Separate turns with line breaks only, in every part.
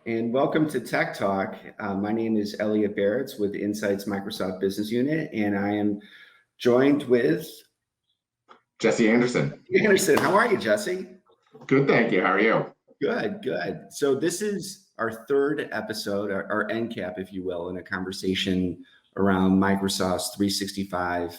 and welcome to Tech Talk. My name is Elliott Baretz with Insight's Microsoft Business Unit, and I am joined with
Jesse Anderson.
Anderson. How are you, Jesse?
Good, thank you. How are you?
Good, good. So this is our third episode, our end cap, if you will, in a conversation around Microsoft's 365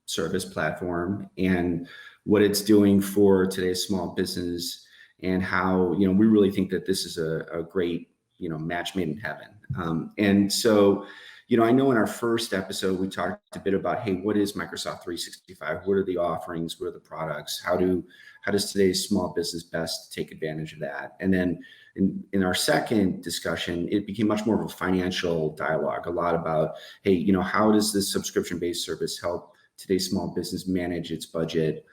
service platform and what it's doing for today's small business, and how, we really think that this is a great, match made in heaven. And so, I know in our first episode, we talked a bit about, hey, what is Microsoft 365? What are the offerings? What are the products? How does today's small business best take advantage of that? And then in our second discussion, it became much more of a financial dialogue, a lot about, hey, how does this subscription-based service help today's small business manage its budget,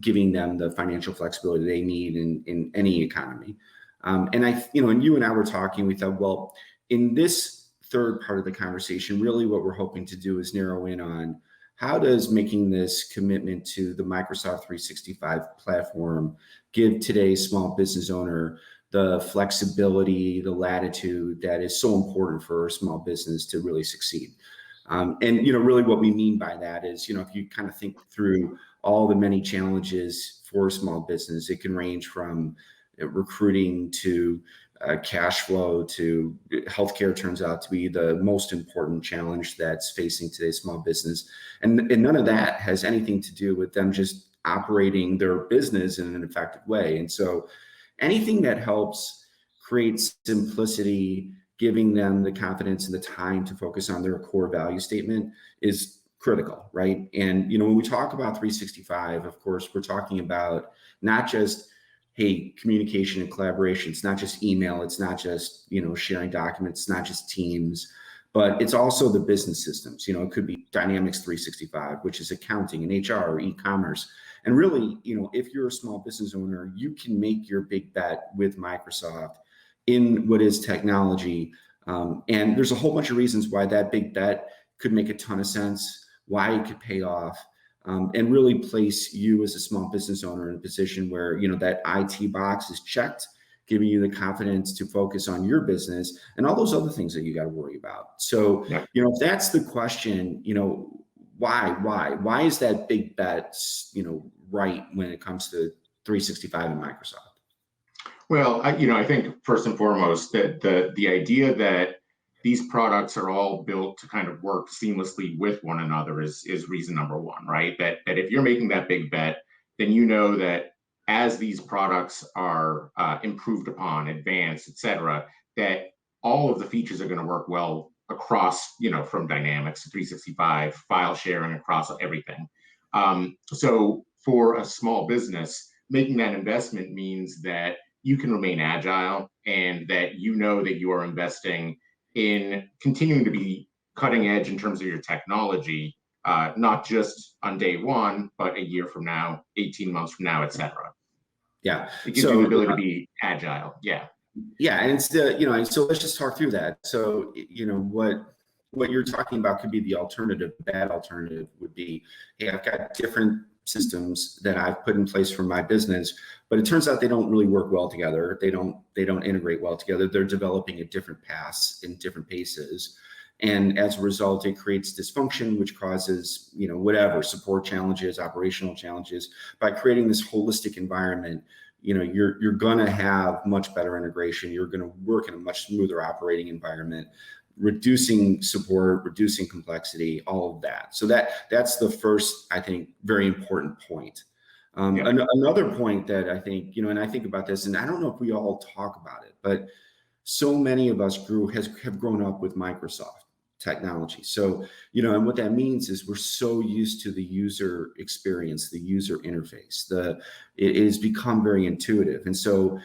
giving them the financial flexibility they need in any economy. And you and I were talking, we thought, well, in this third part of the conversation, really what we're hoping to do is narrow in on how does making this commitment to the Microsoft 365 platform give today's small business owner the flexibility, the latitude that is so important for a small business to really succeed. And really what we mean by that is, if you kind of think through all the many challenges for small business, it can range from recruiting to cash flow to healthcare turns out to be the most important challenge that's facing today's small business. And none of that has anything to do with them just operating their business in an effective way. And so anything that helps create simplicity, giving them the confidence and the time to focus on their core value statement is critical, right? And, when we talk about 365, of course, we're talking about not just, hey, communication and collaboration. It's not just email. It's not just, sharing documents. It's not just Teams, but it's also the business systems. It could be Dynamics 365, which is accounting and HR or e-commerce. And really, if you're a small business owner, you can make your big bet with Microsoft in what is technology. And there's a whole bunch of reasons why that big bet could make a ton of sense, why it could pay off, and really place you as a small business owner in a position where, that IT box is checked, giving you the confidence to focus on your business and all those other things that you got to worry about. So,
Yeah.
If that's the question, why is that big bet, right when it comes to 365 and Microsoft?
Well, I think first and foremost that the idea that these products are all built to kind of work seamlessly with one another is reason number one, right? That if you're making that big bet, then you know that as these products are improved upon, advanced, et cetera, that all of the features are going to work well across, from Dynamics to 365, file sharing across everything. So for a small business, making that investment means that you can remain agile and that that you are investing in continuing to be cutting edge in terms of your technology, not just on day one, but a year from now, 18 months from now, et cetera.
Yeah.
It gives you the ability to be agile. Yeah.
Yeah. And it's so let's just talk through that. So, what you're talking about could be the alternative. Bad alternative would be, hey, I've got different systems that I've put in place for my business, but it turns out they don't really work well together. They don't integrate well together. They're developing at different paths in different paces. And as a result, it creates dysfunction, which causes, whatever support challenges, operational challenges. By creating this holistic environment, you're going to have much better integration. You're going to work in a much smoother operating environment, reducing support, reducing complexity, all of that. So that's the first, I think, very important point. Another point that I think, and I think about this, and I don't know if we all talk about it, but so many of us have grown up with Microsoft technology. So, and what that means is we're so used to the user experience, the user interface. It has become very intuitive. And so,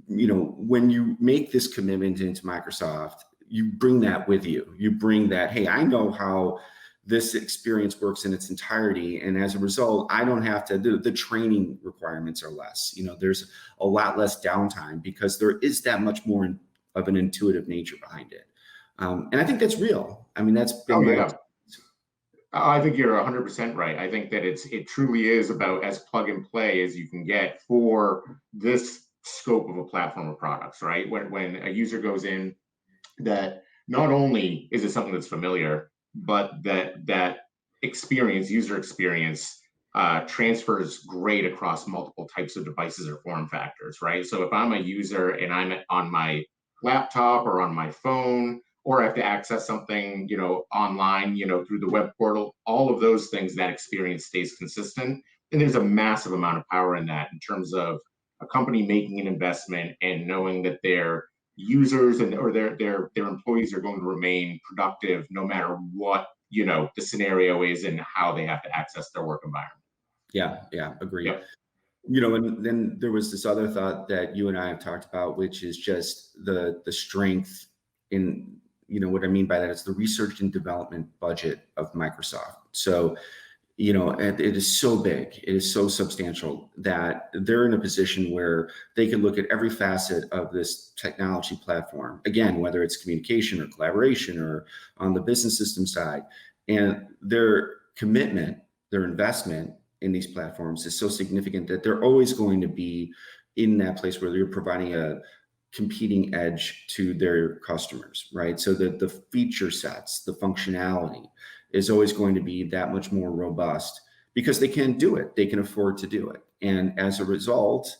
when you make this commitment into Microsoft, you bring that with you. You bring that, hey, I know how this experience works in its entirety. And as a result, I don't have to, the training requirements are less. There's a lot less downtime because there is that much more of an intuitive nature behind it. And I think that's real. I mean, that's been
I think you're 100% right. I think that it truly is about as plug and play as you can get for this scope of a platform of products, right? When a user goes in, that not only is it something that's familiar, but that experience, user experience, transfers great across multiple types of devices or form factors, right? So if I'm a user and I'm on my laptop or on my phone, or I have to access something, online, through the web portal, all of those things, that experience stays consistent. And there's a massive amount of power in that, in terms of a company making an investment and knowing that their users or their employees are going to remain productive no matter what the scenario is and how they have to access their work environment.
Yeah, agreed.
Yep.
And then there was this other thought that you and I have talked about, which is just the strength in, what I mean by that is the research and development budget of Microsoft. So, it is so big, it is so substantial that they're in a position where they can look at every facet of this technology platform, again, whether it's communication or collaboration or on the business system side, and their commitment, their investment in these platforms is so significant that they're always going to be in that place where you're providing a competing edge to their customers, right? So that the feature sets, the functionality is always going to be that much more robust because they can do it. They can afford to do it. And as a result,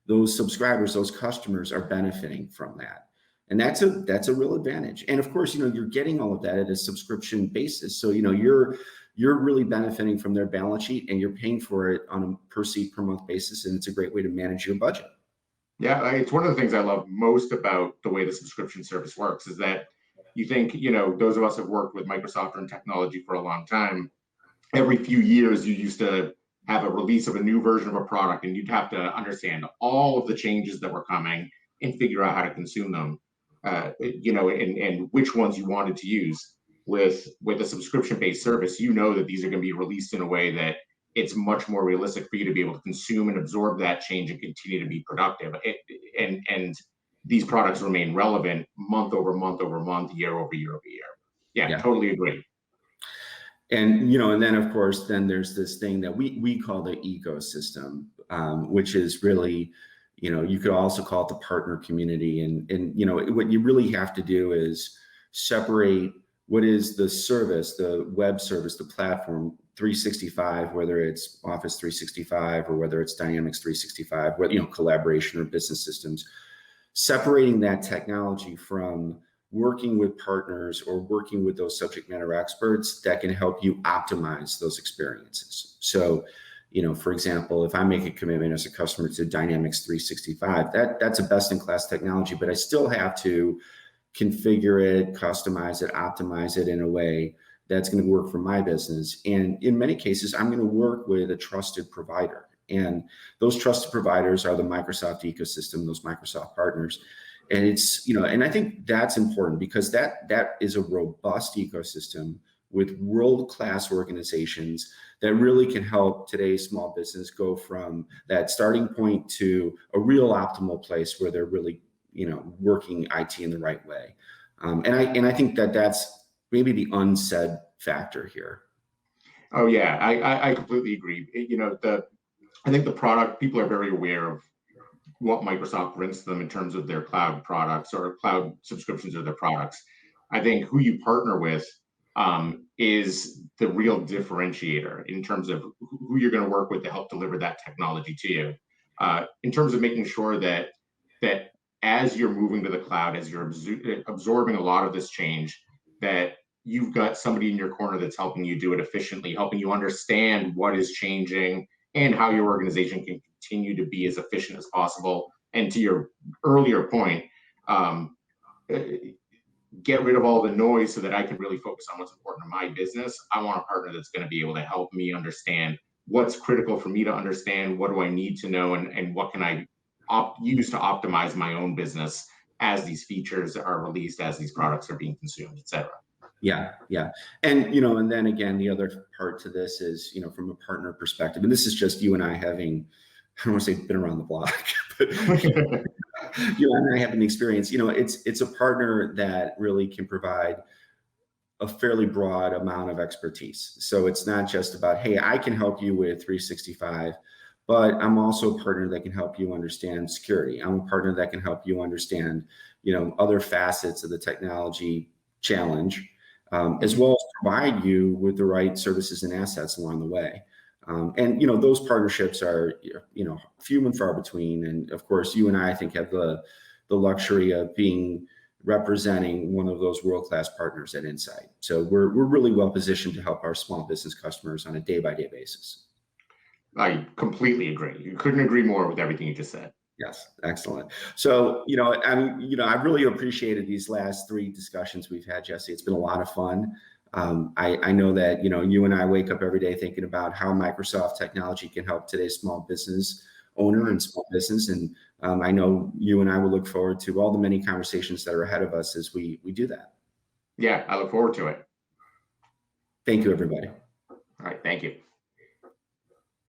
those subscribers, those customers are benefiting from that. And that's a real advantage. And of course, you're getting all of that at a subscription basis. So, you're really benefiting from their balance sheet and you're paying for it on a per seat per month basis. And it's a great way to manage your budget.
Yeah, it's one of the things I love most about the way the subscription service works is that you think, those of us have worked with Microsoft and technology for a long time. Every few years, you used to have a release of a new version of a product, and you'd have to understand all of the changes that were coming and figure out how to consume them, and which ones you wanted to use. With a subscription-based service, that these are going to be released in a way that it's much more realistic for you to be able to consume and absorb that change and continue to be productive. And these products remain relevant month over month over month, year over year over year. Yeah. Totally agree.
And, and then of course, then there's this thing that we call the ecosystem, which is really, you could also call it the partner community. And what you really have to do is separate what is the service, the web service, the platform 365, whether it's Office 365 or whether it's Dynamics 365, whether, collaboration or business systems, separating that technology from working with partners or working with those subject matter experts that can help you optimize those experiences. So, for example, if I make a commitment as a customer to Dynamics 365, that's a best in class technology, but I still have to configure it, customize it, optimize it in a way that's going to work for my business. And in many cases, I'm going to work with a trusted provider. And those trusted providers are the Microsoft ecosystem, those Microsoft partners. And it's, and I think that's important because that is a robust ecosystem with world-class organizations that really can help today's small business go from that starting point to a real optimal place where they're really, working IT in the right way. And I think that's maybe the unsaid factor here.
Oh yeah, I completely agree. I think the product, people are very aware of what Microsoft brings to them in terms of their cloud products or cloud subscriptions of their products. I think who you partner with is the real differentiator in terms of who you're going to work with to help deliver that technology to you. In terms of making sure that as you're moving to the cloud, as you're absorbing a lot of this change, that you've got somebody in your corner that's helping you do it efficiently, helping you understand what is changing and how your organization can continue to be as efficient as possible. And to your earlier point, get rid of all the noise so that I can really focus on what's important to my business. I want a partner that's going to be able to help me understand what's critical for me to understand, what do I need to know, and what can I use to optimize my own business as these features are released, as these products are being consumed, et cetera.
Yeah. And, and then again, the other part to this is, from a partner perspective, and this is just you and I having, I don't want to say been around the block, but you and I having the experience, it's a partner that really can provide a fairly broad amount of expertise. So it's not just about, hey, I can help you with 365, but I'm also a partner that can help you understand security. I'm a partner that can help you understand, other facets of the technology challenge, as well as provide you with the right services and assets along the way. And those partnerships are few and far between. And of course, you and I think have the luxury of representing one of those world-class partners at Insight. So we're really well positioned to help our small business customers on a day-by-day basis.
I completely agree. You couldn't agree more with everything you just said.
Yes, excellent. So, I really appreciated these last 3 discussions we've had, Jesse. It's been a lot of fun. I know that, you and I wake up every day thinking about how Microsoft technology can help today's small business owner and small business. And I know you and I will look forward to all the many conversations that are ahead of us as we do that.
Yeah, I look forward to it.
Thank you, everybody.
All right, thank you.